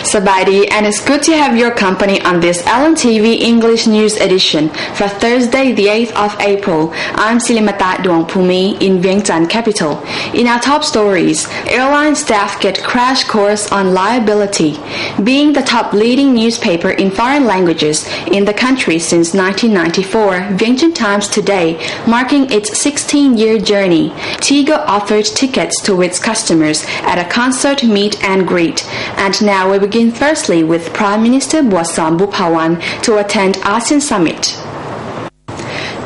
Sabadi, and it's good to have your company on this LNTV English News Edition for Thursday, the 8th of April. I'm Silimata Duangpumi in Vientiane capital. In our top stories, airline staff get crash course on liability. Being the top leading newspaper in foreign languages in the country since 1994, Vientiane Times today, marking its 16-year journey, Tigo offered tickets to its customers at a concert meet and greet. And now we begin firstly with Prime Minister Boasorn Bukpawan to attend ASEAN Summit.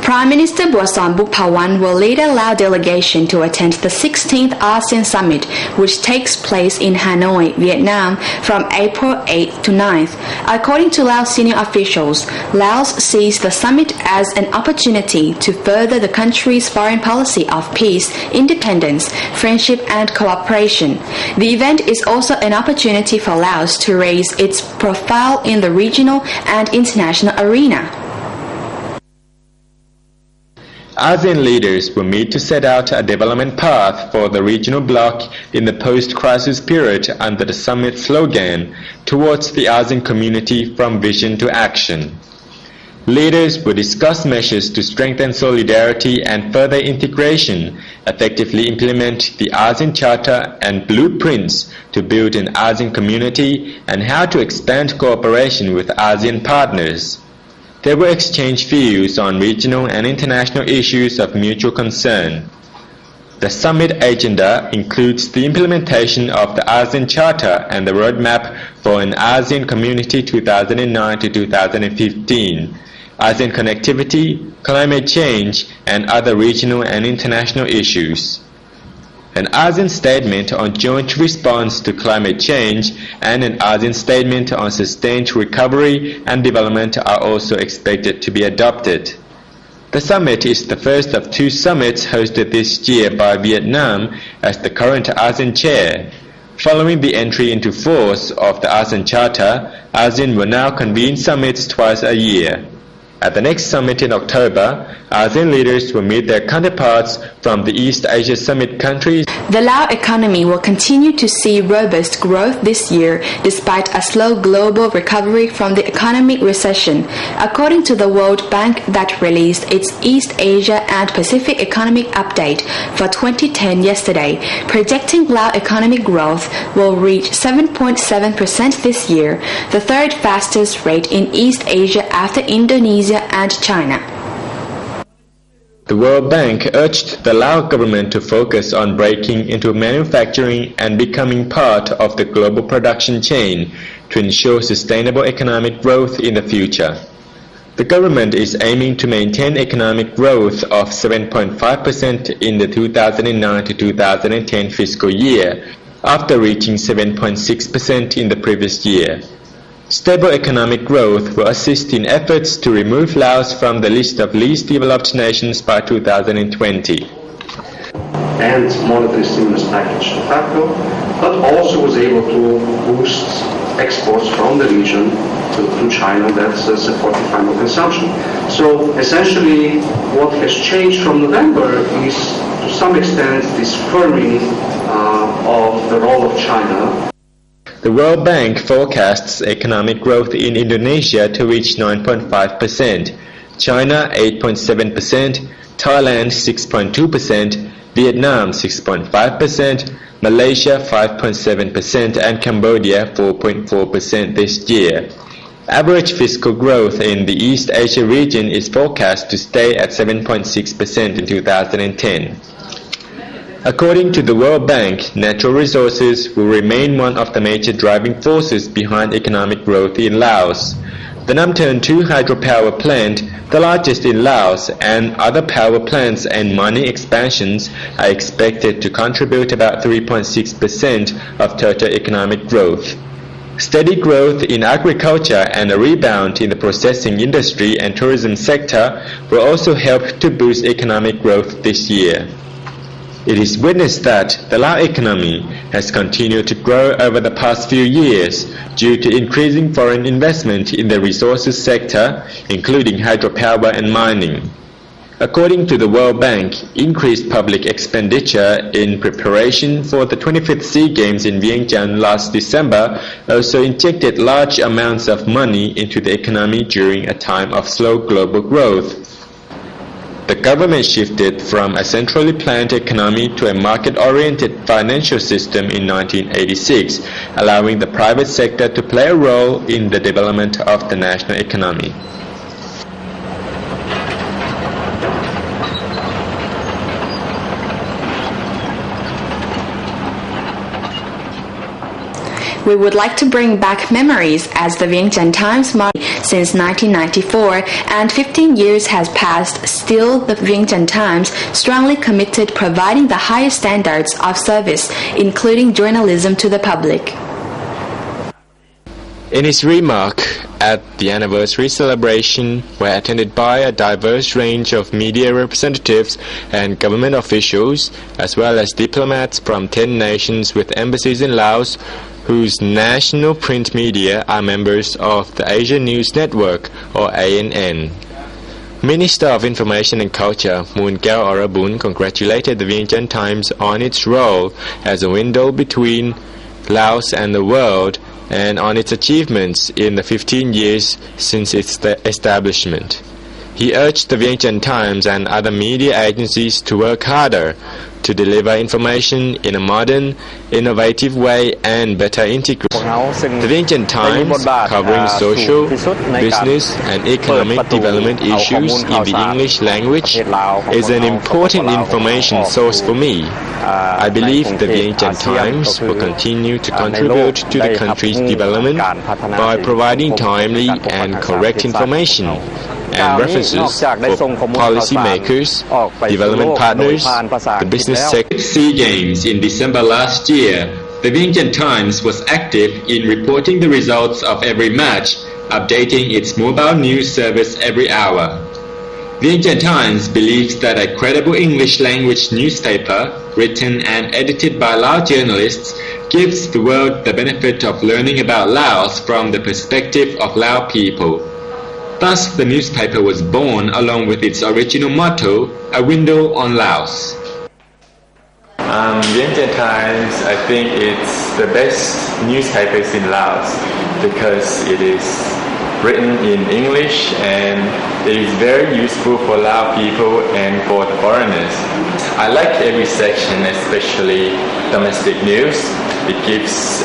Prime Minister Boasorn Bukpawan will lead a Lao delegation to attend the 16th ASEAN Summit, which takes place in Hanoi, Vietnam, from April 8th to 9th. According to Lao senior officials, Laos sees the summit as an opportunity to further the country's foreign policy of peace, independence, friendship and cooperation. The event is also an opportunity for Laos to raise its profile in the regional and international arena. ASEAN leaders will meet to set out a development path for the regional bloc in the post-crisis period under the summit slogan, "Towards the ASEAN community from vision to action." Leaders will discuss measures to strengthen solidarity and further integration, effectively implement the ASEAN Charter and blueprints to build an ASEAN community, and how to expand cooperation with ASEAN partners. They will exchange views on regional and international issues of mutual concern. The summit agenda includes the implementation of the ASEAN Charter and the roadmap for an ASEAN Community 2009 to 2015, ASEAN connectivity, climate change, and other regional and international issues. An ASEAN statement on joint response to climate change and an ASEAN statement on sustained recovery and development are also expected to be adopted. The summit is the first of two summits hosted this year by Vietnam as the current ASEAN chair. Following the entry into force of the ASEAN Charter, ASEAN will now convene summits twice a year. At the next summit in October, ASEAN leaders will meet their counterparts from the East Asia Summit countries. The Lao economy will continue to see robust growth this year despite a slow global recovery from the economic recession, according to the World Bank that released its East Asia and Pacific Economic Update for 2010 yesterday, projecting Lao economic growth will reach 7.7% this year, the third fastest rate in East Asia after Indonesia and China. The World Bank urged the Lao government to focus on breaking into manufacturing and becoming part of the global production chain to ensure sustainable economic growth in the future. The government is aiming to maintain economic growth of 7.5% in the 2009 to 2010 fiscal year, after reaching 7.6% in the previous year. Stable economic growth will assist in efforts to remove Laos from the list of least developed nations by 2020. And monetary stimulus package to tackle, but also was able to boost exports from the region to China that supported final consumption. So essentially what has changed from November is to some extent this firming of the role of China. The World Bank forecasts economic growth in Indonesia to reach 9.5%, China 8.7%, Thailand 6.2%, Vietnam 6.5%, Malaysia 5.7% and Cambodia 4.4% this year. Average fiscal growth in the East Asia region is forecast to stay at 7.6% in 2010. According to the World Bank, natural resources will remain one of the major driving forces behind economic growth in Laos. The Nam Thương 2 hydropower plant, the largest in Laos, and other power plants and mining expansions are expected to contribute about 3.6% of total economic growth. Steady growth in agriculture and a rebound in the processing industry and tourism sector will also help to boost economic growth this year. It is witnessed that the Lao economy has continued to grow over the past few years due to increasing foreign investment in the resources sector, including hydropower and mining. According to the World Bank, increased public expenditure in preparation for the 25th SEA Games in Vientiane last December also injected large amounts of money into the economy during a time of slow global growth. The government shifted from a centrally planned economy to a market-oriented financial system in 1986, allowing the private sector to play a role in the development of the national economy. We would like to bring back memories as the Vientiane Times marked since 1994 and 15 years has passed. Still, the Vientiane Times strongly committed providing the highest standards of service, including journalism to the public. In his remark at the anniversary celebration, were attended by a diverse range of media representatives and government officials, as well as diplomats from 10 nations with embassies in Laos, whose national print media are members of the Asia News Network, or ANN. Minister of Information and Culture, Moon Keo Orabun, congratulated the Vientiane Times on its role as a window between Laos and the world, and on its achievements in the 15 years since its establishment. He urged the Vientiane Times and other media agencies to work harder to deliver information in a modern, innovative way and better integrate. The Vientiane Times, covering social, business and economic development issues in the English language, is an important information source for me. I believe the Vientiane Times will continue to contribute to the country's development by providing timely and correct information and references for policy makers, development partners, the business sector. SEA Games in December last year, the Vientiane Times was active in reporting the results of every match, updating its mobile news service every hour. Vientiane Times believes that a credible English language newspaper, written and edited by Lao journalists, gives the world the benefit of learning about Laos from the perspective of Lao people. Thus, the newspaper was born along with its original motto, a window on Laos. Vientiane Times, I think it's the best newspapers in Laos because it is written in English and it is very useful for Lao people and for the foreigners. I like every section, especially domestic news. It gives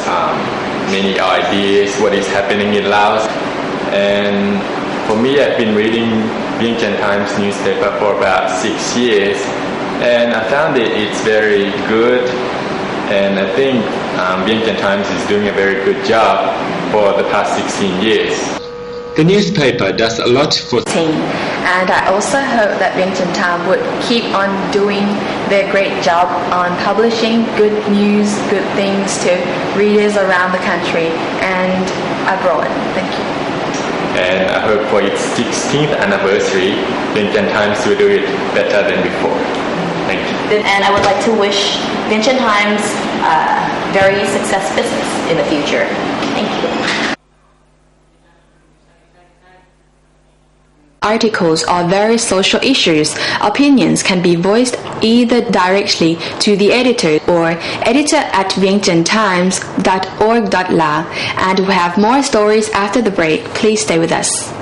many ideas what is happening in Laos. And for me, I've been reading Vientiane Times newspaper for about 6 years, and I found it's very good, and I think Vientiane Times is doing a very good job for the past 16 years. The newspaper does a lot for team, and I also hope that Vientiane Times would keep on doing their great job on publishing good news, good things to readers around the country and abroad. Thank you. And I hope for its 16th anniversary, Vientiane Times will do it better than before. Thank you. And I would like to wish Vientiane Times very successful business in the future. Thank you. Articles or various social issues, opinions can be voiced either directly to the editor or editor@vientianetimes.org.la. And we have more stories after the break. Please stay with us.